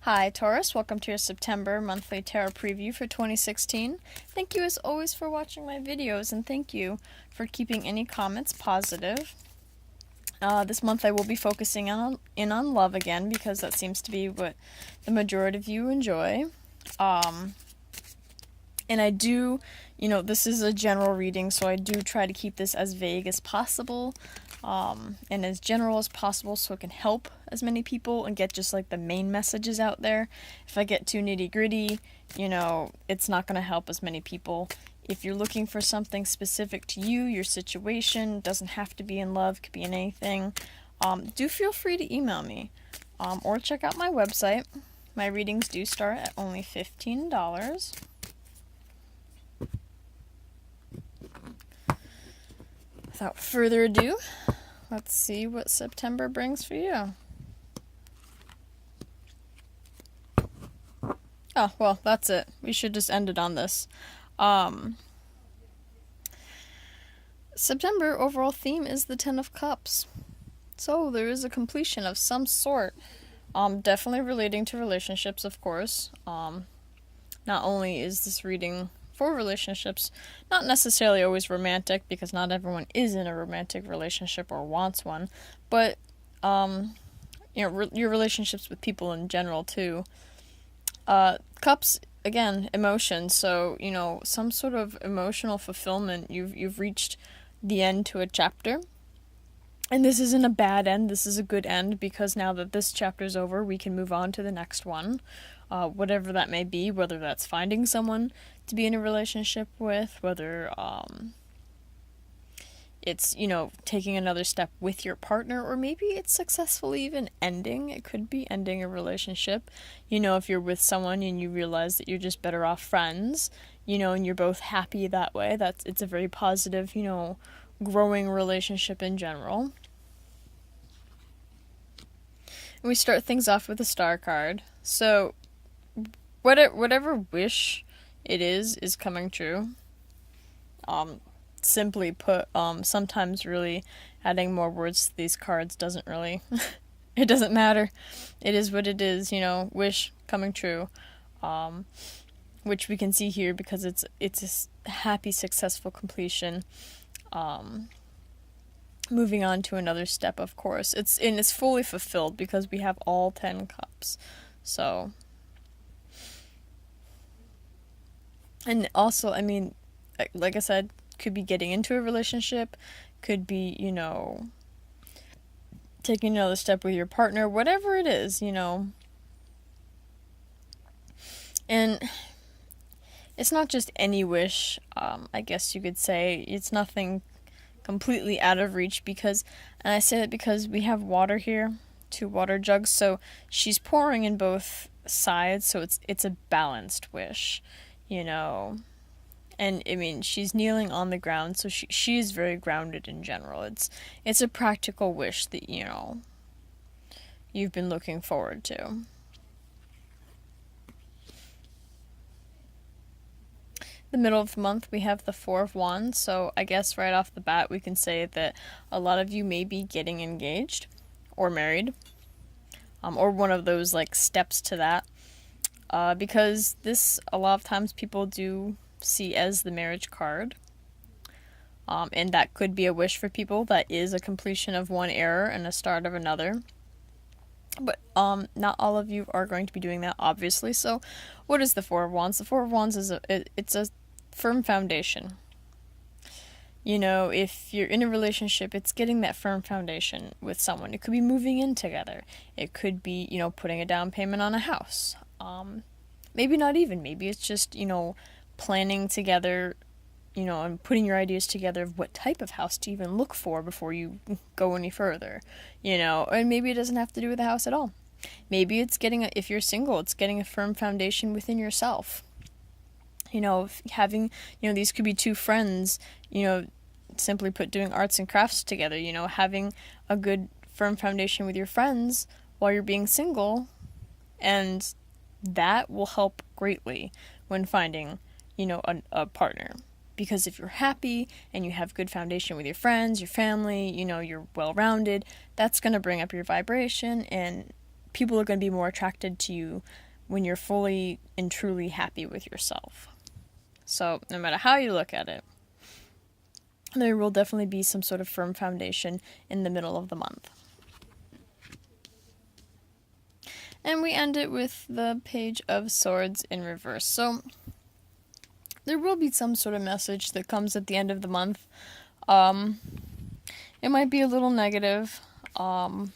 Hi, Taurus. Welcome to your September monthly tarot preview for 2016. Thank you, as always, for watching my videos, and thank you for keeping any comments positive. This month I will be focusing on love again, because that seems to be what the majority of you enjoy. And I do, this is a general reading, so I do try to keep this as vague as possible, and as general as possible, so it can help as many people and get just like the main messages out there. If I get too nitty gritty, it's not going to help as many people. If you're looking for something specific to you, your situation, doesn't have to be in love, could be in anything, do feel free to email me, or check out my website. My readings do start at only $15. Without further ado, let's see what September brings for you. Oh, well, that's it. We should just end it on this. September overall theme is the Ten of Cups. So there is a completion of some sort. Definitely relating to relationships, of course. Not only is this reading for relationships, not necessarily always romantic, because not everyone is in a romantic relationship or wants one, but your relationships with people in general too. Cups, again, emotion, so some sort of emotional fulfillment. You've reached the end to a chapter, and this isn't a bad end, this is a good end, because now that this chapter's over, we can move on to the next one. Whatever that may be, whether that's finding someone to be in a relationship with, whether it's, taking another step with your partner, or maybe it's successfully even ending. It could be ending a relationship. If you're with someone and you realize that you're just better off friends, and you're both happy that way, it's a very positive, growing relationship in general. And we start things off with a star card. So whatever wish it is coming true. Simply put, sometimes really adding more words to these cards doesn't really, it doesn't matter. It is what it is, wish coming true. Which we can see here because it's a happy, successful completion. Moving on to another step, of course. It's fully fulfilled because we have all 10 cups. So, and also, like I said, could be getting into a relationship, could be, taking another step with your partner, whatever it is, And it's not just any wish, I guess you could say. It's nothing completely out of reach, because, and I say that because we have water here, 2 water jugs, so she's pouring in both sides, so it's a balanced wish, And she's kneeling on the ground, so she is very grounded in general. It's a practical wish that, you've been looking forward to. The middle of the month, we have the 4 of Wands, so I guess right off the bat we can say that a lot of you may be getting engaged or married, or one of those like steps to that, because this, a lot of times people do see as the marriage card, and that could be a wish for people. That is a completion of one era and a start of another. But not all of you are going to be doing that, obviously. So what is the 4 of Wands? The 4 of Wands is it's a firm foundation. If you're in a relationship, it's getting that firm foundation with someone. It could be moving in together. It could be, putting a down payment on a house. Maybe not even. Maybe it's just, planning together, and putting your ideas together of what type of house to even look for before you go any further, and maybe it doesn't have to do with the house at all. Maybe it's if you're single, it's getting a firm foundation within yourself. Having, these could be 2 friends, simply put, doing arts and crafts together, having a good firm foundation with your friends while you're being single, and that will help greatly when finding, a partner. Because if you're happy and you have good foundation with your friends, your family, you're well-rounded, that's going to bring up your vibration, and people are going to be more attracted to you when you're fully and truly happy with yourself. So no matter how you look at it, there will definitely be some sort of firm foundation in the middle of the month. And we end it with the Page of Swords in reverse. So there will be some sort of message that comes at the end of the month. It might be a little negative. Maybe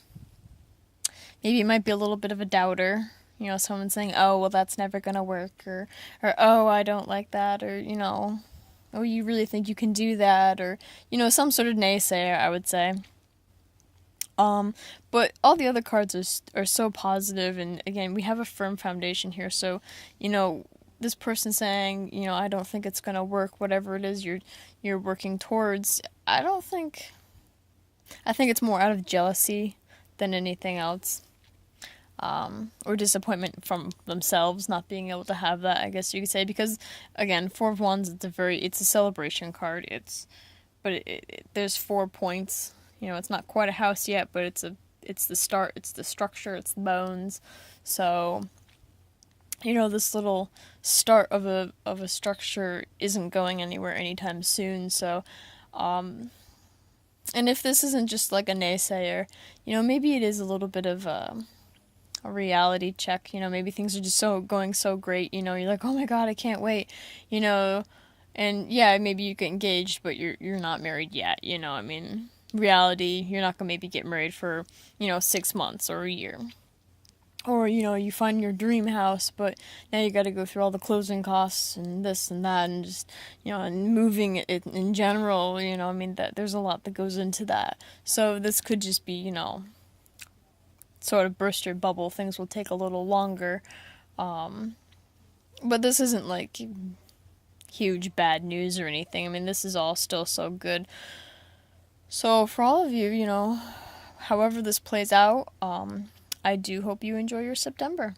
it might be a little bit of a doubter. You know, someone saying, oh, well, that's never going to work. Or, oh, I don't like that. Or, you know, oh, you really think you can do that? Or, you know, some sort of naysayer, I would say. But all the other cards are so positive, and again, we have a firm foundation here. So, you know, this person saying, you know, I don't think it's gonna work. Whatever it is you're working towards, I think it's more out of jealousy than anything else, or disappointment from themselves not being able to have that. I guess you could say, because again, Four of Wands, it's a celebration card. There's 4 points. You know, it's not quite a house yet, but it's the start, it's the structure, it's the bones. So, you know, this little start of a structure isn't going anywhere anytime soon. So, and if this isn't just like a naysayer, you know, maybe it is a little bit of a reality check. You know, maybe things are just going so great. You know, you're like, oh my god, I can't wait. You know, and yeah, maybe you get engaged, but you're not married yet. You know, I mean, reality, you're not going to maybe get married for, you know, 6 months or a year. Or, you know, you find your dream house, but now you got to go through all the closing costs and this and that, and just, you know, and moving it in general, you know, I mean, there's a lot that goes into that. So this could just be, you know, sort of burst your bubble. Things will take a little longer. But this isn't like huge bad news or anything. I mean, this is all still so good. So for all of you, you know, however this plays out, I do hope you enjoy your September.